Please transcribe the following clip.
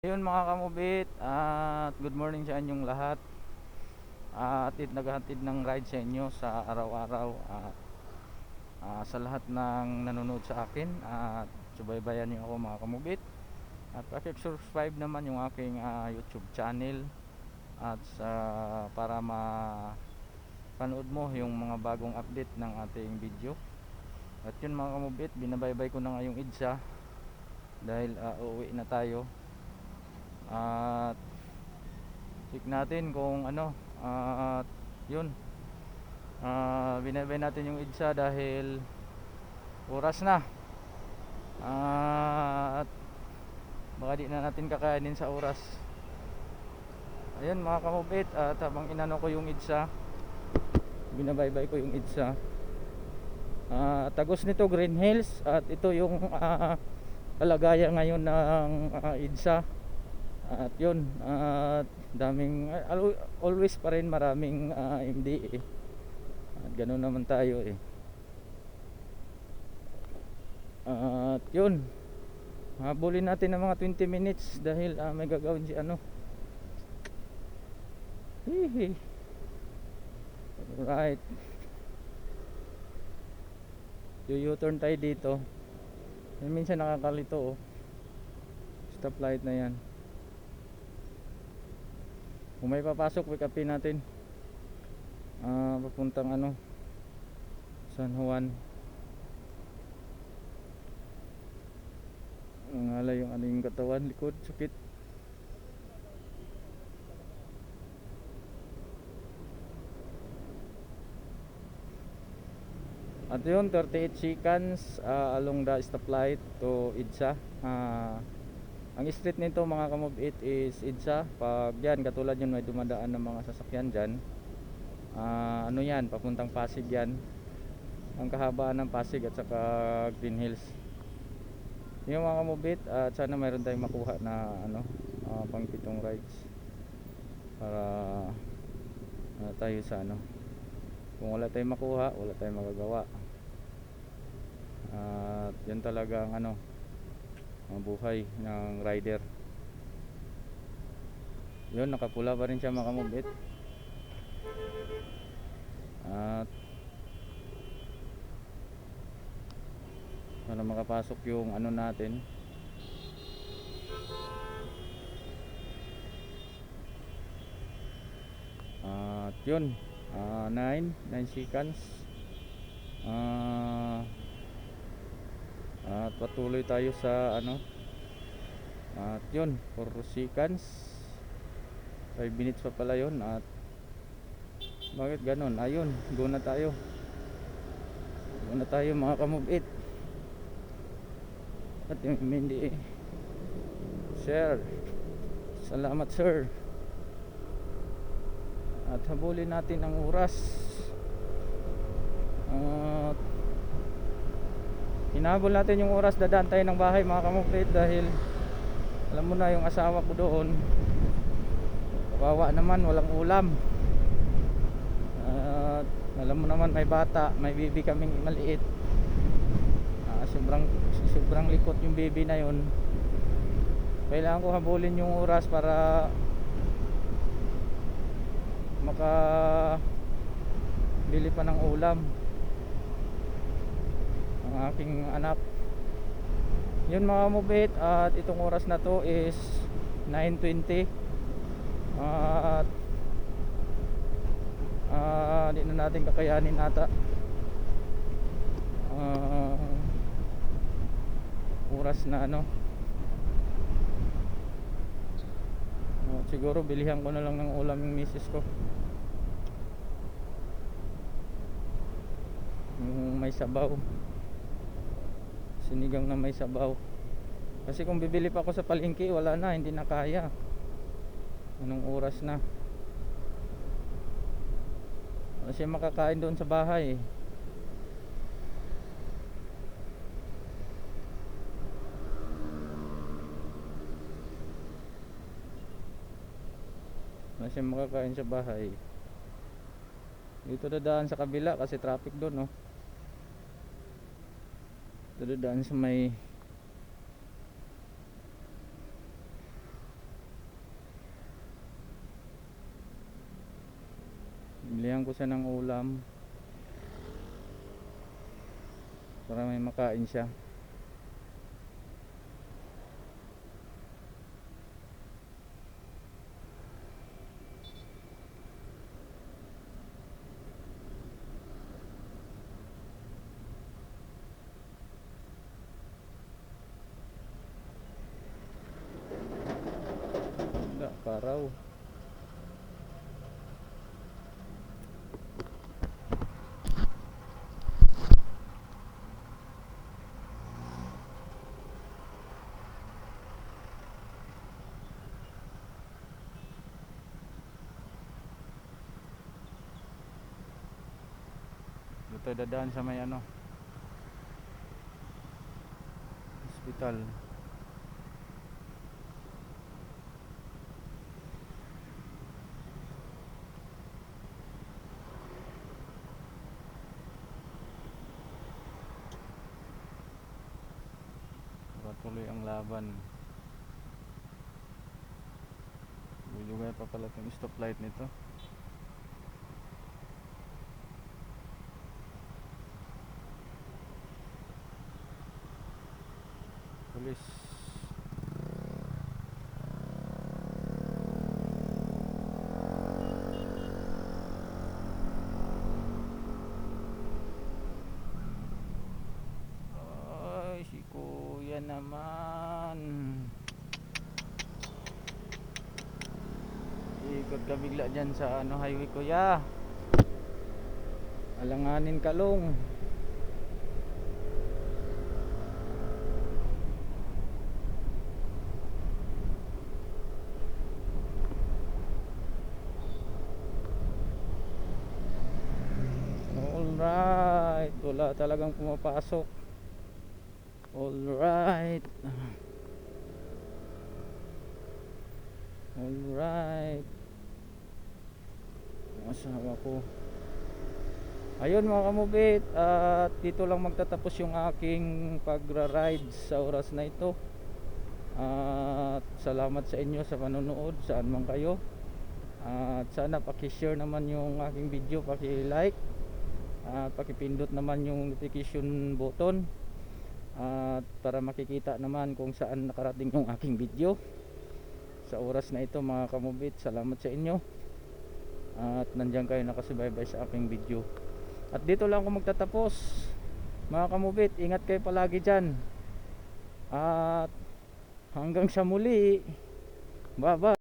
Ayun mga kamubit, at good morning sa inyong lahat. At naghahatid ng ride sa inyo sa araw-araw, sa lahat ng nanonood sa akin. At subaybayan niyo ako mga kamubit. At paki-subscribe naman yung aking YouTube channel. At para mapanood mo yung mga bagong update ng ating video. At yun mga kamubit, binabaybay ko na nga yung EDSA dahil uuwi na tayo. At check natin kung ano, at yun, binabay natin yung EDSA dahil oras na, at baka di na natin kakayanin sa oras. Ayun mga kamubit, at habang inano ko yung EDSA, binabaybay ko yung EDSA, tagos nito Green Hills. At ito yung kalagayan ngayon ng EDSA. At yun, daming always pa rin maraming MDA. At ganoon naman tayo eh. At yun, habulin natin ng mga 20 minutes dahil may gagawin si ano. Hihi. Alright, U-turn tayo dito. Minsan nakakalito oh, stoplight na yan. Kung may papasok, pick upin natin, papuntang ano, San Juan. Nangalay yung ano yung katawan, likod, sakit. At yun, 38 seconds along the stoplight to EDSA. Ang street nito mga kamove-it is EDSA. Pag yan, katulad yun, may dumadaan ng mga sasakyan dyan, ano yan, papuntang Pasig yan. Ang kahabaan ng Pasig at saka Green Hills yung mga kamove-it. At sana mayroon tayong makuha na ano, pang 7 rides para tayo sa ano. Kung wala tayong makuha, wala tayong magagawa. At yan talaga ang ano, ang buhay ng rider. Yun, nakapula pa rin siya mga kamubit. At para makapasok yung ano natin. At yun, 9 seconds. At patuloy tayo sa ano. At yun, 4 seconds, 5 minutes pa pala yun. At bakit ganun? Ayun, go na tayo. Go na tayo mga kamove-it. At yung hindi sir, salamat sir. At habulin natin ang oras. At hinabol natin yung oras, dadaan tayo ng bahay mga kamove-it. Dahil alam mo na yung asawa ko doon, kawawa naman, walang ulam. At alam mo naman, may bata, may baby kaming maliit. Sobrang likot yung baby na yun. Kailangan ko habulin yung oras para makabili pa ng ulam ang aking anak. Yun mga kamove-it, at itong oras na to is 9:20. At di na natin kakayanin ata oras na ano. Siguro bilihan ko na lang ng ulam yung misis ko, yung may sabaw, sinigang na may sabaw. Kasi kung bibili pa ako sa palengke, wala na, hindi na kaya. Anong oras na, wala siya makakain doon sa bahay. Wala siya makakain sa bahay. Dito dadaan sa kabila kasi traffic doon, no. Dito dadaan sa may bibigyan ko siya ng ulam para may makain siya. Wala pa raw. Dito dadaan sa may ano, hospital. Patuloy ang laban. Bidugay pa pala itong stoplight nito. Pulis. Ay, si kuya naman. Ikot ka bigla dyan sa ano, highway, kuya. Alanganin kalong. Alright, wala talagang pumapasok. Alright. Alright. Asawa ko. Ayun mga kamubit, at dito lang magtatapos yung aking pagra-ride sa oras na ito. At salamat sa inyo sa panonood, saan man kayo. At sana paki-share naman yung aking video, paki-like, at paki-pindot naman yung notification button, at para makikita naman kung saan nakarating yung aking video sa oras na ito mga kamubit. Salamat sa inyo at nandiyan kayo nakasubaybay sa aking video. At dito lang ako magtatapos mga kamubit. Ingat kayo palagi dyan at hanggang sa muli. Bye bye.